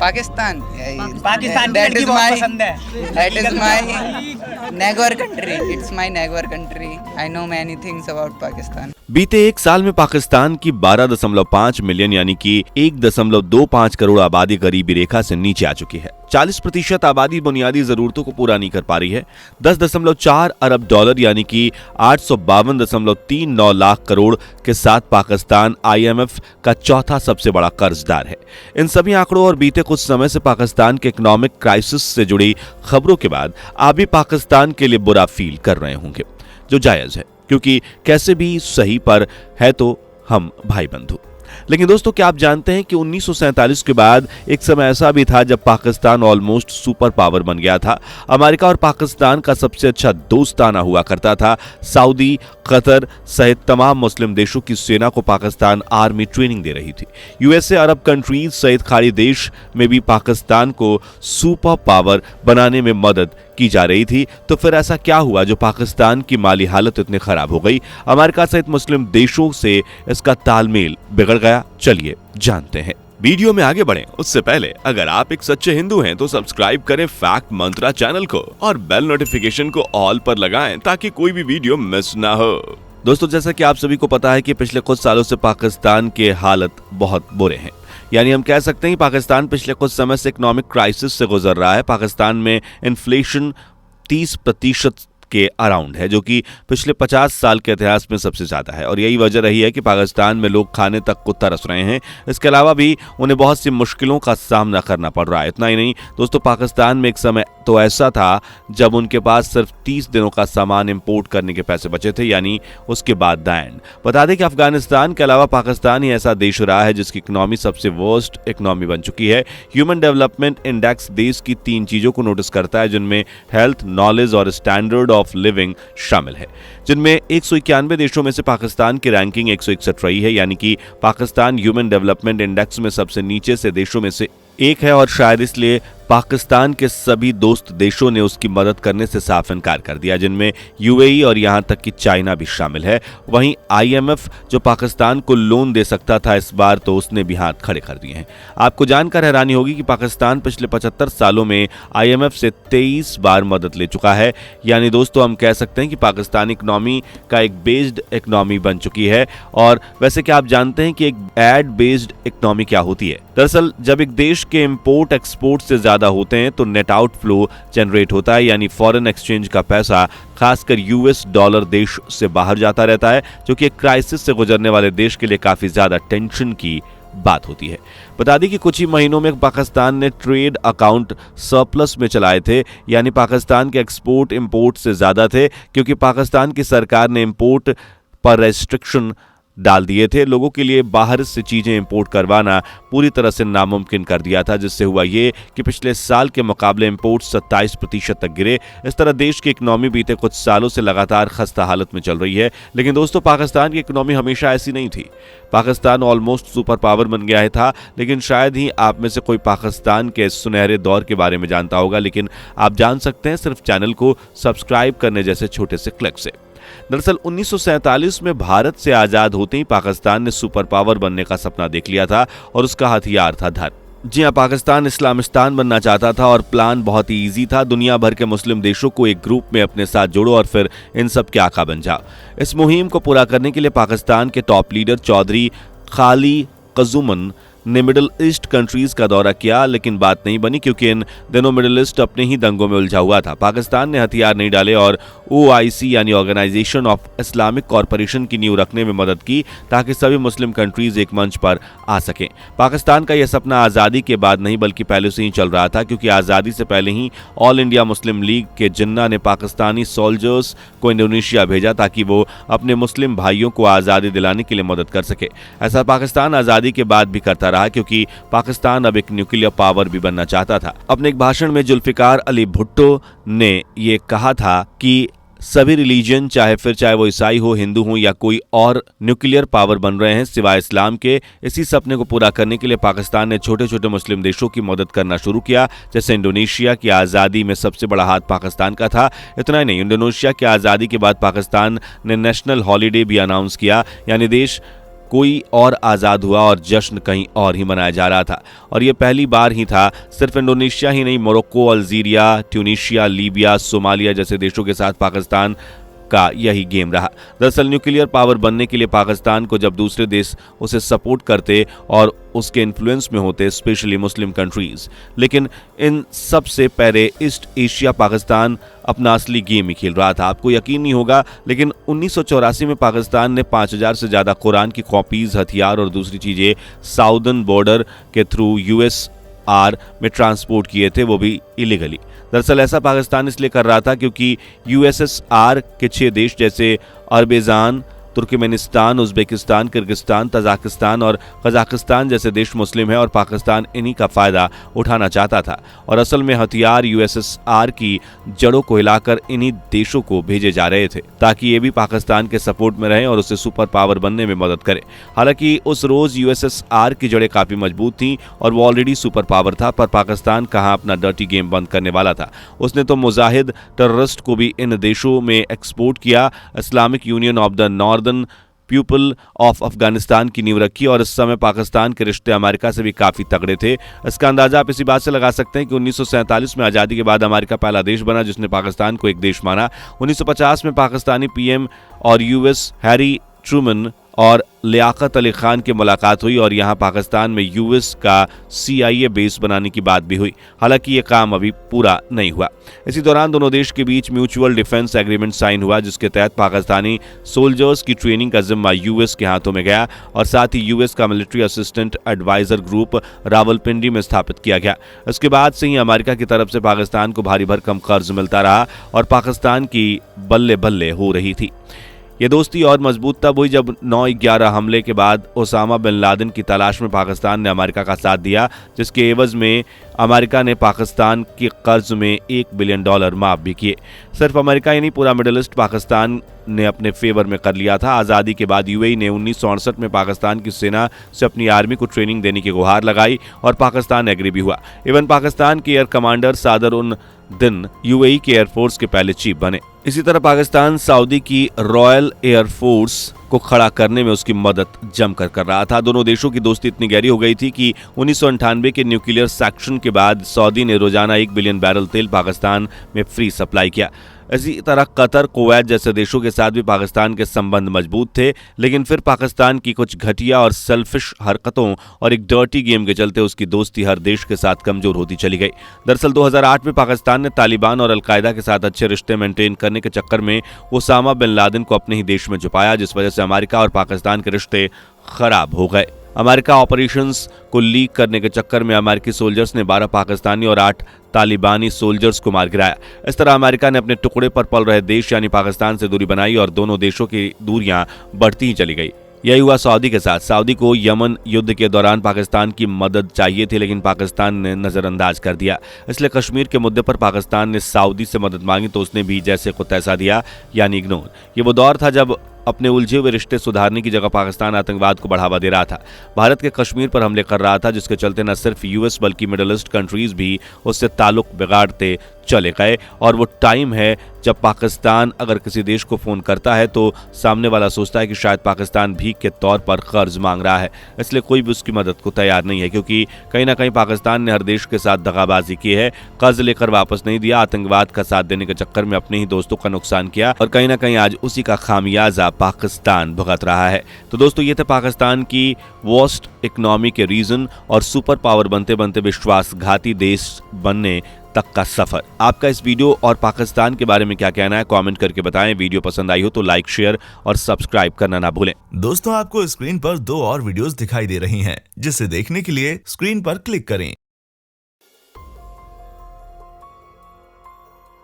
पाकिस्तान पाकिस्तान की That लड़की is बहुत my- पसंद है। That is my neighbor country. It's my neighbor country. I know many things about Pakistan. बीते एक साल में पाकिस्तान की 12.5 मिलियन यानी कि 1.25 करोड़ आबादी गरीबी रेखा से नीचे आ चुकी है। 40% आबादी बुनियादी जरूरतों को पूरा नहीं कर पा रही है। 10.4 अरब डॉलर यानी कि 852.39 लाख करोड़ के साथ पाकिस्तान IMF का चौथा सबसे बड़ा कर्जदार है। इन सभी आंकड़ों और बीते कुछ समय से पाकिस्तान के इकोनॉमिक क्राइसिस से जुड़ी खबरों के बाद आप भी पाकिस्तान के लिए बुरा फील कर रहे होंगे, जो जायज है, क्योंकि कैसे भी सही पर है तो हम भाई बंधु। लेकिन दोस्तों, क्या आप जानते हैं कि 1947 के बाद एक समय ऐसा भी था जब पाकिस्तान ऑलमोस्ट सुपर पावर बन गया था। अमेरिका और पाकिस्तान का सबसे अच्छा दोस्ताना हुआ करता था। सऊदी, कतर सहित तमाम मुस्लिम देशों की सेना को पाकिस्तान आर्मी ट्रेनिंग दे रही थी। यूएसए, अरब कंट्रीज सहित खाड़ी देश में भी पाकिस्तान को सुपर पावर बनाने में मदद की जा रही थी। तो फिर ऐसा क्या हुआ जो पाकिस्तान की माली हालत इतनी खराब हो गई? अमेरिका सहित मुस्लिम देशों से इसका तालमेल बिगड़ गया। चलिए जानते हैं। वीडियो में आगे बढ़ें उससे पहले अगर आप एक सच्चे हिंदू हैं तो सब्सक्राइब करें फैक्ट मंत्रा चैनल को और बेल नोटिफिकेशन को ऑल पर लगाएं ताकि कोई भी वीडियो मिस ना हो। दोस्तों, जैसा कि आप सभी को पता है कि पिछले कुछ सालों से पाकिस्तान के हालत बहुत बुरे हैं। यानी हम कह सकते हैं पाकिस्तान पिछले कुछ समय से इकोनॉमिक क्राइसिस से गुजर रहा है। पाकिस्तान में इन्फ्लेशन 30% के अराउंड है, जो कि पिछले 50 साल के इतिहास में सबसे ज्यादा है। और यही वजह रही है कि पाकिस्तान में लोग खाने तक को तरस रहे हैं। इसके अलावा भी उन्हें बहुत सी मुश्किलों का सामना करना पड़ रहा है। इतना ही नहीं दोस्तों, पाकिस्तान में एक समय तो ऐसा था जब उनके पास सिर्फ 30 दिनों का सामान इंपोर्ट करने के पैसे बचे थे, यानी उसके बाद द एंड। बता दें कि अफगानिस्तान के अलावा पाकिस्तान ही ऐसा देश रहा है जिसकी इकोनॉमी सबसे वर्स्ट इकोनॉमी बन चुकी है। ह्यूमन डेवलपमेंट इंडेक्स देश की 3 चीजों को नोटिस करता है, जिनमें हेल्थ, नॉलेज और स्टैंडर्ड ऑफ लिविंग शामिल है, जिनमें 191 देशों में से पाकिस्तान की रैंकिंग 161 रही है। यानी कि पाकिस्तान ह्यूमन डेवलपमेंट इंडेक्स में सबसे नीचे से देशों में से एक है और शायद इसलिए पाकिस्तान के सभी दोस्त देशों ने उसकी मदद करने से साफ इनकार कर दिया, जिनमें यूएई और यहां तक कि चाइना भी शामिल है। वहीं IMF जो पाकिस्तान को लोन दे सकता था, इस बार तो उसने भी हाथ खड़े कर दिए हैं। आपको जानकर हैरानी होगी कि पाकिस्तान पिछले 75 सालों में IMF से 23 बार मदद ले चुका है। यानी दोस्तों, हम कह सकते हैं कि पाकिस्तान इकोनॉमी का एक बेस्ड इकोनॉमी बन चुकी है। और वैसे क्या आप जानते हैं कि एक एड बेस्ड इकोनॉमी क्या होती है? दरअसल जब एक देश के इंपोर्ट एक्सपोर्ट से ज्यादा होते हैं तो नेट आउटफ्लो जनरेट होता है, यानी फॉरेन एक्सचेंज का पैसा खासकर US डॉलर देश से बाहर जाता रहता है, जो कि एक क्राइसिस से गुजरने वाले देश के लिए काफी ज्यादा टेंशन की बात होती है। बता दें कि कुछ ही महीनों में पाकिस्तान ने ट्रेड अकाउंट सरप्लस में चलाए थे, यानी पाकिस्तान के एक्सपोर्ट इंपोर्ट से ज्यादा थे, क्योंकि पाकिस्तान की सरकार ने इंपोर्ट पर रेस्ट्रिक्शन डाल दिए थे। लोगों के लिए बाहर से चीजें इंपोर्ट करवाना पूरी तरह से नामुमकिन कर दिया था, जिससे हुआ ये कि पिछले साल के मुकाबले इंपोर्ट 27% तक गिरे। इस तरह देश की इकोनॉमी बीते कुछ सालों से लगातार खस्ता हालत में चल रही है। लेकिन दोस्तों, पाकिस्तान की इकोनॉमी हमेशा ऐसी नहीं थी। पाकिस्तान ऑलमोस्ट सुपर पावर बन गया था, लेकिन शायद ही आप में से कोई पाकिस्तान के सुनहरे दौर के बारे में जानता होगा। लेकिन आप जान सकते हैं सिर्फ चैनल को सब्सक्राइब करने जैसे छोटे से क्लिक से। दरअसल 1947 में भारत से आजाद होते ही पाकिस्तान ने सुपर पावर बनने का सपना देख लिया था और उसका हथियार था धर्म। जी हां, पाकिस्तान इस्लामिस्तान बनना चाहता था और प्लान बहुत ही इजी था। दुनिया भर के मुस्लिम देशों को एक ग्रुप में अपने साथ जोड़ो और फिर इन सब के आका बन जाओ। इस मुहिम को पूरा करने के लिए पाकिस्तान के टॉप लीडर चौधरी खाली कजुमन ने मिडिल ईस्ट कंट्रीज का दौरा किया, लेकिन बात नहीं बनी क्योंकि इन दिनों मिडिल ईस्ट अपने ही दंगों में उलझा हुआ था। पाकिस्तान ने हथियार नहीं डाले और OIC यानी ऑर्गेनाइजेशन ऑफ इस्लामिक कॉरपोरेशन की नींव रखने में मदद की, ताकि सभी मुस्लिम कंट्रीज एक मंच पर आ सकें। पाकिस्तान का यह सपना आज़ादी के बाद नहीं बल्कि पहले से ही चल रहा था, क्योंकि आज़ादी से पहले ही ऑल इंडिया मुस्लिम लीग के जिन्ना ने पाकिस्तानी सोल्जर्स को इंडोनेशिया भेजा ताकि वो अपने मुस्लिम भाइयों को आज़ादी दिलाने के लिए मदद कर सके। ऐसा पाकिस्तान आज़ादी के बाद भी करता रहा, क्योंकि पाकिस्तान अब एक न्यूक्लियर पावर भी बनना चाहता था। अपने एक भाषण में जुल्फिकार अली भुट्टो ने ये कहा था कि सभी रिलीजन चाहे वो ईसाई हो, हिंदू हो या कोई और, न्यूक्लियर पावर बन रहे हैं सिवाय इस्लाम के। इसी सपने को पूरा करने के लिए पाकिस्तान ने छोटे छोटे मुस्लिम देशों की मदद करना शुरू किया। जैसे इंडोनेशिया की आज़ादी में सबसे बड़ा हाथ पाकिस्तान का था। इतना ही नहीं, इंडोनेशिया की आज़ादी के बाद पाकिस्तान ने नेशनल हॉलीडे भी अनाउंस किया, यानी देश कोई और आज़ाद हुआ और जश्न कहीं और ही मनाया जा रहा था। और ये पहली बार ही था। सिर्फ इंडोनेशिया ही नहीं, Morocco, Algeria, Tunisia, Libya, Somalia जैसे देशों के साथ पाकिस्तान का यही गेम रहा। दरअसल न्यूक्लियर पावर बनने के लिए पाकिस्तान को जब दूसरे देश उसे सपोर्ट करते और उसके इन्फ्लुएंस में होते, स्पेशली मुस्लिम कंट्रीज, लेकिन इन सब से पहले ईस्ट एशिया पाकिस्तान अपना असली गेम ही खेल रहा था। आपको यकीन नहीं होगा, लेकिन 1984 में पाकिस्तान ने 5000 से ज्यादा कुरान की कॉपीज, हथियार और दूसरी चीजें साउदर्न बॉर्डर के थ्रू यूएसआर में ट्रांसपोर्ट किए थे, वो भी इलीगली। दरअसल ऐसा पाकिस्तान इसलिए कर रहा था क्योंकि यूएसएसआर के 6 देश जैसे अरबेजान, तुर्कमेनिस्तान, उज्बेकिस्तान, किर्गिस्तान, तजाकिस्तान और कजाकिस्तान जैसे देश मुस्लिम हैं और पाकिस्तान इन्हीं का फायदा उठाना चाहता था। और असल में हथियार यूएसएसआर की जड़ों को हिलाकर इन्हीं देशों को भेजे जा रहे थे ताकि ये भी पाकिस्तान के सपोर्ट में रहें और उसे सुपर पावर बनने में मदद करें। हालांकि उस रोज यूएसएसआर की जड़ें काफी मजबूत थीं और वो ऑलरेडी सुपर पावर था, पर पाकिस्तान कहां अपना डर्टी गेम बंद करने वाला था। उसने तो मुजाहिद टेररिस्ट को भी इन देशों में एक्सपोर्ट किया। Islamic union of the northern people of Afghanistan की नींव रखी और इस समय पाकिस्तान के रिश्ते अमेरिका से भी काफी तगड़े थे। इसका अंदाजा आप इसी बात से लगा सकते हैं कि 1947 में आज़ादी के बाद अमेरिका पहला देश बना जिसने पाकिस्तान को एक देश माना। 1950 में पाकिस्तानी पीएम और यूएस हैरी ट्रूमन और लियाकत अली खान की मुलाकात हुई और यहाँ पाकिस्तान में यूएस का CIA बेस बनाने की बात भी हुई। हालांकि ये काम अभी पूरा नहीं हुआ। इसी दौरान दोनों देश के बीच म्यूचुअल डिफेंस एग्रीमेंट साइन हुआ जिसके तहत पाकिस्तानी सोल्जर्स की ट्रेनिंग का जिम्मा यूएस के हाथों में गया और साथ ही यूएस का military assistant advisor group Rawalpindi में स्थापित किया गया। इसके बाद से ही अमेरिका की तरफ से पाकिस्तान को भारी भरकम कर्ज मिलता रहा और पाकिस्तान की बल्ले बल्ले हो रही थी। ये दोस्ती और मजबूत तब हुई जब 9/11 हमले के बाद ओसामा बिन लादेन की तलाश में पाकिस्तान ने अमेरिका का साथ दिया, जिसके एवज में अमेरिका ने पाकिस्तान के कर्ज में $1 बिलियन माफ भी किए। सिर्फ अमेरिका ही नहीं, पूरा मिडिल ईस्ट पाकिस्तान ने अपने फेवर में कर लिया था। आज़ादी के बाद यूएई ने 1968 में पाकिस्तान की सेना से अपनी आर्मी को ट्रेनिंग देने की गुहार लगाई और पाकिस्तान एग्री भी हुआ। इवन पाकिस्तान के एयर कमांडर सादर उन दिन यूएई के एयरफोर्स के पहले चीफ बने। इसी तरह पाकिस्तान सऊदी की रॉयल एयरफोर्स को खड़ा करने में उसकी मदद जमकर कर रहा था। दोनों देशों की दोस्ती इतनी गहरी हो गई थी कि 1998 के न्यूक्लियर सेक्शन के बाद सऊदी ने रोजाना 1 बिलियन बैरल तेल पाकिस्तान में फ्री सप्लाई किया। इसी तरह कतर, कुवैत जैसे देशों के साथ भी पाकिस्तान के संबंध मजबूत थे, लेकिन फिर पाकिस्तान की कुछ घटिया और सेल्फिश हरकतों और एक डर्टी गेम के चलते उसकी दोस्ती हर देश के साथ कमजोर होती चली गई। दरअसल 2008 में पाकिस्तान ने तालिबान और अलकायदा के साथ अच्छे रिश्ते मेंटेन करने के चक्कर में ओसामा बिन लादेन को अपने ही देश में छुपाया, जिस वजह से अमेरिका और पाकिस्तान के रिश्ते खराब हो गए। अमेरिका ऑपरेशंस को लीक करने के चक्कर में अमेरिकी सोल्जर्स ने 12 पाकिस्तानी और 8 तालिबानी सोल्जर्स को मार गिराया। इस तरह अमेरिका ने अपने टुकड़े पर पल रहे देश यानी पाकिस्तान से दूरी बनाई और दोनों देशों की दूरियां बढ़ती ही चली गई। यही हुआ सऊदी के साथ। सऊदी को यमन युद्ध के दौरान पाकिस्तान की मदद चाहिए थी, लेकिन पाकिस्तान ने नजरअंदाज कर दिया। इसलिए कश्मीर के मुद्दे पर पाकिस्तान ने सऊदी से मदद मांगी तो उसने भी जैसे को तैसा दिया, यानी इग्नोर। ये वो दौर था जब अपने उलझे हुए रिश्ते सुधारने की जगह पाकिस्तान आतंकवाद को बढ़ावा दे रहा था, भारत के कश्मीर पर हमले कर रहा था, जिसके चलते न सिर्फ यूएस बल्कि मिडिल ईस्ट कंट्रीज भी उससे ताल्लुक बिगाड़ते चले गए। और वो टाइम है जब पाकिस्तान अगर किसी देश को फोन करता है तो सामने वाला सोचता है कि शायद पाकिस्तान भीख के तौर पर कर्ज मांग रहा है, इसलिए कोई भी उसकी मदद को तैयार नहीं है, क्योंकि कहीं ना कहीं पाकिस्तान ने हर देश के साथ दगाबाजी की है, कर्ज लेकर वापस नहीं दिया, आतंकवाद का साथ देने के चक्कर में अपने ही दोस्तों का नुकसान किया और कहीं ना कहीं आज उसी का खामियाजा पाकिस्तान भुगत रहा है। तो दोस्तों, ये थे पाकिस्तान की वर्स्ट इकोनॉमी के रीजन और सुपर पावर बनते बनते विश्वासघाती देश बनने तक का सफर। आपका इस वीडियो और पाकिस्तान के बारे में क्या कहना है, कमेंट करके बताएं। वीडियो पसंद आई हो तो लाइक, शेयर और सब्सक्राइब करना ना भूलें। दोस्तों, आपको स्क्रीन पर 2 और वीडियोस दिखाई दे रही हैं, जिसे देखने के लिए स्क्रीन पर क्लिक करें।